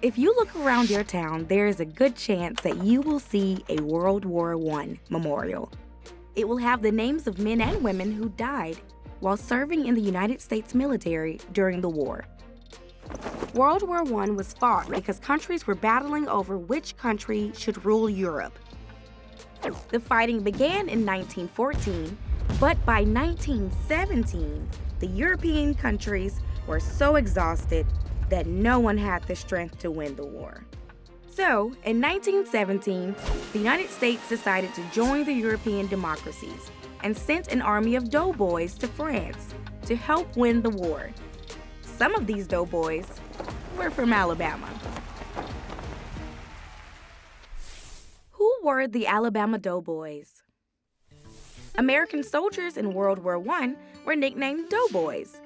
If you look around your town, there is a good chance that you will see a World War I memorial. It will have the names of men and women who died while serving in the United States military during the war. World War I was fought because countries were battling over which country should rule Europe. The fighting began in 1914, but by 1917, the European countries were so exhausted that no one had the strength to win the war. So, in 1917, the United States decided to join the European democracies and sent an army of doughboys to France to help win the war. Some of these doughboys were from Alabama. Who were the Alabama doughboys? American soldiers in World War I were nicknamed doughboys.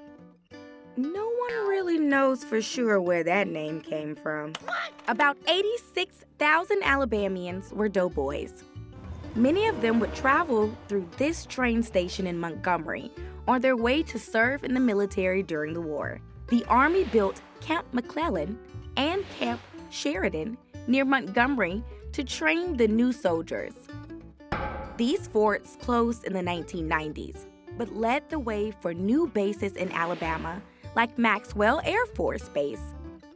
No one really knows for sure where that name came from. About 86,000 Alabamians were doughboys. Many of them would travel through this train station in Montgomery on their way to serve in the military during the war. The Army built Camp McClellan and Camp Sheridan near Montgomery to train the new soldiers. These forts closed in the 1990s, but led the way for new bases in Alabama, like Maxwell Air Force Base.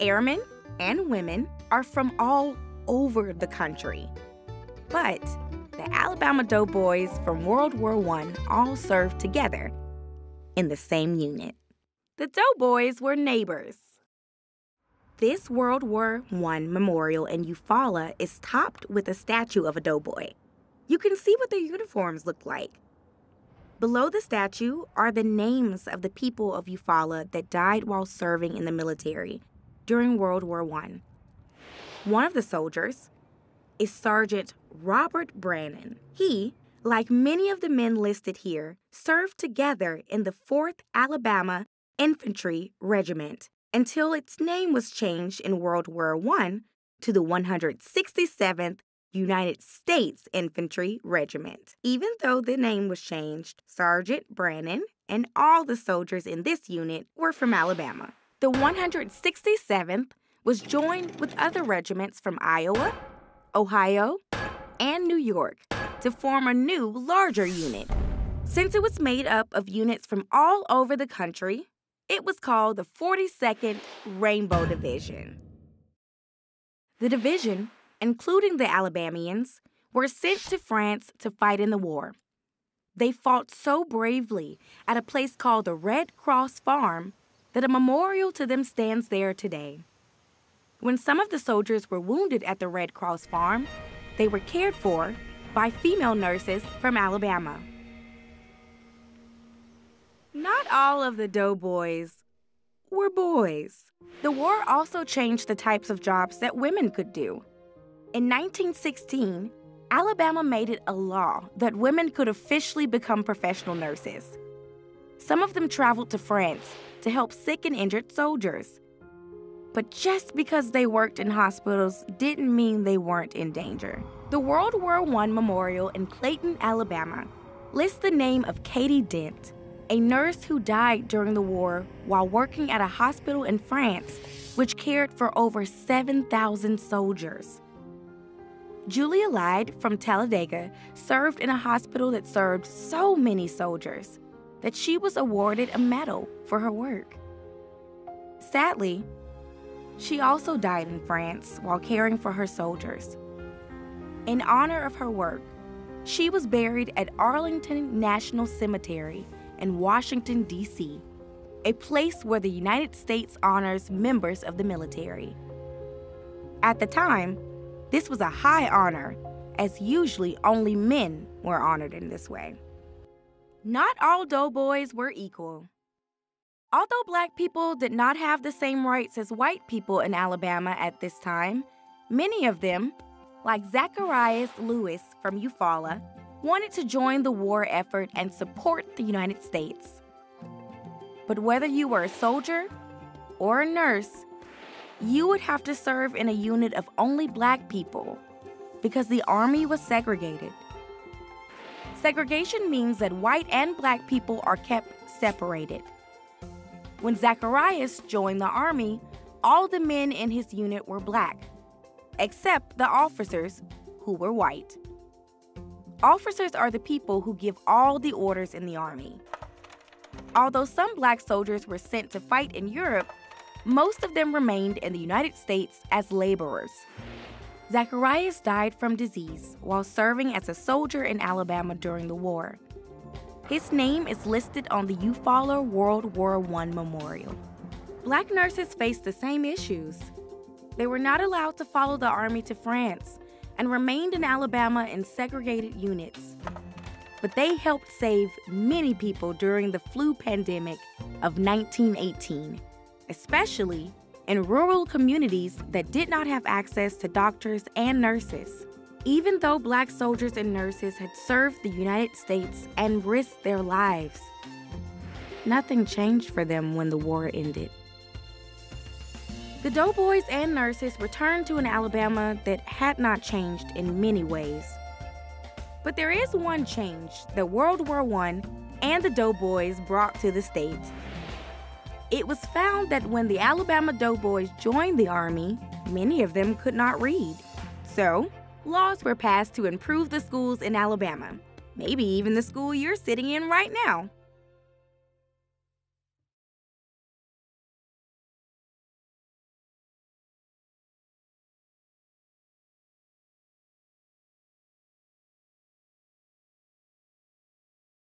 Airmen and women are from all over the country. But the Alabama doughboys from World War I all served together in the same unit. The doughboys were neighbors. This World War I memorial in Eufaula is topped with a statue of a doughboy. You can see what their uniforms look like. Below the statue are the names of the people of Eufaula that died while serving in the military during World War I. One of the soldiers is Sergeant Robert Brannan. He, like many of the men listed here, served together in the 4th Alabama Infantry Regiment until its name was changed in World War I to the 167th United States Infantry Regiment. Even though the name was changed, Sergeant Brannan and all the soldiers in this unit were from Alabama. The 167th was joined with other regiments from Iowa, Ohio, and New York to form a new, larger unit. Since it was made up of units from all over the country, it was called the 42nd Rainbow Division. The division, including the Alabamians, were sent to France to fight in the war. They fought so bravely at a place called the Red Cross Farm that a memorial to them stands there today. When some of the soldiers were wounded at the Red Cross Farm, they were cared for by female nurses from Alabama. Not all of the doughboys were boys. The war also changed the types of jobs that women could do. In 1916, Alabama made it a law that women could officially become professional nurses. Some of them traveled to France to help sick and injured soldiers. But just because they worked in hospitals didn't mean they weren't in danger. The World War I Memorial in Clayton, Alabama, lists the name of Katie Dent, a nurse who died during the war while working at a hospital in France, which cared for over 7,000 soldiers. Julia Lyde from Talladega served in a hospital that served so many soldiers that she was awarded a medal for her work. Sadly, she also died in France while caring for her soldiers. In honor of her work, she was buried at Arlington National Cemetery in Washington, D.C., a place where the United States honors members of the military. At the time, this was a high honor, as usually only men were honored in this way. Not all doughboys were equal. Although Black people did not have the same rights as white people in Alabama at this time, many of them, like Zacharias Lewis from Eufaula, wanted to join the war effort and support the United States. But whether you were a soldier or a nurse, you would have to serve in a unit of only Black people because the Army was segregated. Segregation means that white and Black people are kept separated. When Zacharias joined the Army, all the men in his unit were black, except the officers, who were white. Officers are the people who give all the orders in the army. Although some black soldiers were sent to fight in Europe, most of them remained in the United States as laborers. Zacharias died from disease while serving as a soldier in Alabama during the war. His name is listed on the Eufaula World War I Memorial. Black nurses faced the same issues. They were not allowed to follow the army to France and remained in Alabama in segregated units. But they helped save many people during the flu pandemic of 1918, especially in rural communities that did not have access to doctors and nurses. Even though black soldiers and nurses had served the United States and risked their lives, nothing changed for them when the war ended. The doughboys and nurses returned to an Alabama that had not changed in many ways. But there is one change that World War I and the doughboys brought to the States. It was found that when the Alabama doughboys joined the Army, many of them could not read. So, laws were passed to improve the schools in Alabama, maybe even the school you're sitting in right now.